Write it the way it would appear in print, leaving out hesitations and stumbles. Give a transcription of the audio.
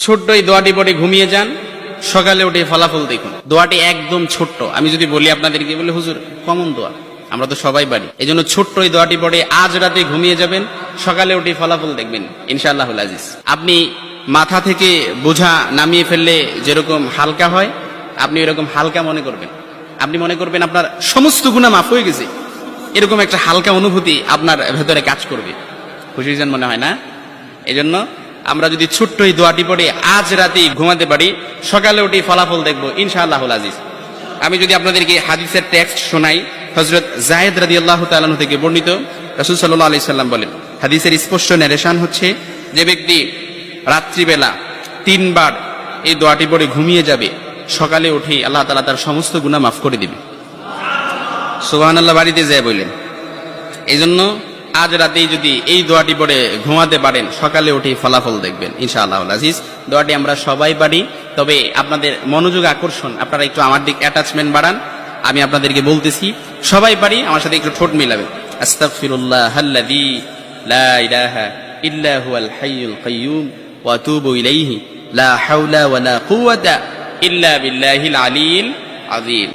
ছোট্ট এই দোয়াটি পড়ে ঘুমিয়ে যান, সকালে উঠে ফলাফল দেখুন। দোয়াটি একদম ছোট্ট, আমি যদি বলি আপনাদেরকে, বলে হুজুর কমন দোয়া, আমরা তো সবাই পারি। এই জন্য ছোট্ট এই দোয়াটি পড়ে আজ রাতে ঘুমিয়ে যাবেন, সকালে উঠে ফলাফল দেখবেন ইনশাআল্লাহুল আজিজ। আপনি মাথা থেকে বোঝা নামিয়ে ফেললে যেরকম হালকা হয়, আপনি এরকম হালকা মনে করবেন। আপনি মনে করবেন আপনার সমস্ত গুনাহ মাফ হয়ে গেছে, এরকম একটা হালকা অনুভূতি আপনার ভেতরে কাজ করবে। খুশি যেন মনে হয় না? এই জন্য আমরা যদি ছোট্ট এই দোয়াটি পড়ে আজ রাতেই ঘুমাতে পারি, সকালে উঠে ফলাফল দেখবো ইনশাআল্লাহুল আজিজ। আমি যদি আপনাদেরকে হাদিসের টেক্সট শোনাই, হযরত যায়েদ রাদিয়াল্লাহু তাআলা আনহু থেকে বর্ণিত, রাসূল সাল্লাল্লাহু আলাইহি সাল্লাম বলেন, হাদিসের স্পষ্ট ন্যারেশন হচ্ছে, যে ব্যক্তি রাত্রিবেলা 3 বার এই দোয়াটি পড়ে ঘুমিয়ে যাবে, সকালে উঠে আল্লাহ তাআলা তার সমস্ত গুনাহ মাফ করে দিবে। সুবহানাল্লাহ বাড়িতে যায় বললেন। এই জন্য আজ রাতেই যদি এই দোয়াটি পড়ে ঘুমাতে পারেন, সকালে উঠে ফলাফল দেখবেন ইনশাআল্লাহুল আজিজ। দোয়াটি আমরা সবাই পারি, তবে আপনাদের মনোযোগ আকর্ষণ, আপনারা একটু আমার দিক অ্যাটাচমেন্ট বাড়ান। আমি আপনাদেরকে বলতেছি, সবাই পারি, আমার সাথে একটু ঠোঁট মিলাবেন। আস্তাগফিরুল্লাহাল্লাযী লা ইলাহা ইল্লা হুয়াল হাইয়ুল কাইয়্যুম ওয়া আতুবু ইলাইহি লা হাওলা ওয়ালা কুওয়াতা ইল্লা বিল্লাহিল আলিয়্যিল আযীম।